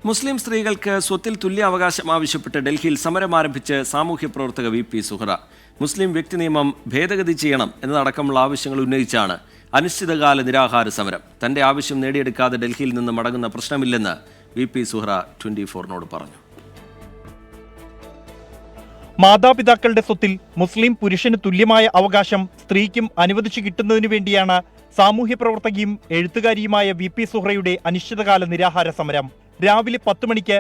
മുസ്ലിം സ്ത്രീകൾക്ക് സ്വത്തിൽ തുല്യ അവകാശം ആവശ്യപ്പെട്ട് ഡൽഹിയിൽ സമരം ആരംഭിച്ച് സാമൂഹ്യ പ്രവർത്തക വി.പി. സുഹറ. മുസ്ലിം വ്യക്തി നിയമം ഭേദഗതി ചെയ്യണം എന്നതടക്കമുള്ള ആവശ്യങ്ങൾ ഉന്നയിച്ചാണ് അനിശ്ചിതകാല നിരാഹാര സമരം. തന്റെ ആവശ്യം നേടിയെടുക്കാതെ ഡൽഹിയിൽ നിന്ന് മടങ്ങുന്ന പ്രശ്നമില്ലെന്ന് വി.പി. സുഹറ 24-നോട് പറഞ്ഞു. മാതാപിതാക്കളുടെ സ്വത്തിൽ മുസ്ലിം പുരുഷന് തുല്യമായ അവകാശം സ്ത്രീക്കും അനുവദിച്ചു കിട്ടുന്നതിനു വേണ്ടിയാണ് സാമൂഹ്യ പ്രവർത്തകയും എഴുത്തുകാരിയുമായ വി.പി. സുഹറയുടെ അനിശ്ചിതകാല നിരാഹാര സമരം. രാവിലെ 10 മണിക്ക്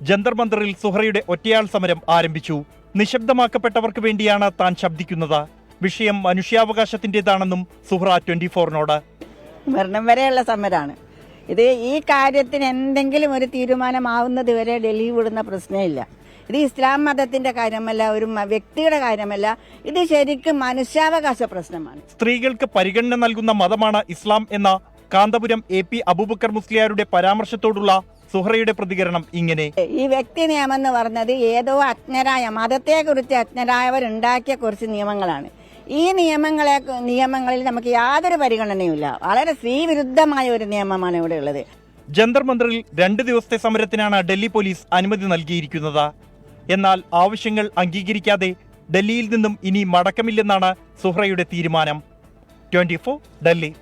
ജന്തർ മന്ദറിൽ സുഹറയുടെ ഒറ്റയാൾ സമരം ആരംഭിച്ചു. നിശബ്ദമാക്കപ്പെട്ടവർക്ക് വേണ്ടിയാണ് താൻ ശബ്ദിക്കുന്നത്. വിഷയം മനുഷ്യാവകാശത്തിൻ്റെതാണെന്നും സുഹറ 24-നോട്. മരണം വരെയുള്ള സമരമാണ് ഇത്. ഈ കാര്യത്തിന് എന്തെങ്കിലും ഒരു തീരുമാനമാവുന്നത് വരെ ഡൽഹി വിടുന്ന പ്രശ്നമില്ല. ഇത് ഇസ്ലാം മതത്തിന്റെ കാര്യമല്ല, ഒരു വ്യക്തിയുടെ കാര്യമല്ല. ഇത് ശരിക്കും മനുഷ്യാവകാശ പ്രശ്നമാണ്. സ്ത്രീകൾക്ക് പരിഗണന നൽകുന്ന മതമാണ് ഇസ്ലാം എന്ന കാന്തപുരം A.P. അബൂബക്കർ മുസ്ലിയാരുടെ പരാമർശത്തോടുള്ള സുഹറയുടെ പ്രതികരണം ഇങ്ങനെ: ഈ വ്യക്തി നിയമം എന്ന് പറഞ്ഞത് ഏതോ അജ്ഞരായ മതത്തെക്കുറിച്ച് അജ്ഞരായവരുണ്ടാക്കിയ കുറച്ച് നിയമങ്ങളാണ്. ഈ നിയമങ്ങളിൽ നമുക്ക് യാതൊരു പരിഗണനയുമില്ല. വളരെ സ്ത്രീവിരുദ്ധമായ ഒരു നിയമമാണ് ഇവിടെ ഉള്ളത്. ജന്തർ മന്ദറിൽ 2 ദിവസത്തെ സമരത്തിനാണ് ഡൽഹി പോലീസ് അനുമതി നൽകിയിരിക്കുന്നത്. എന്നാൽ ആവശ്യങ്ങൾ അംഗീകരിക്കാതെ ഡൽഹിയിൽ നിന്നും ഇനി മടക്കമില്ലെന്നാണ് സുഹറയുടെ തീരുമാനം. 24 ഡൽഹി.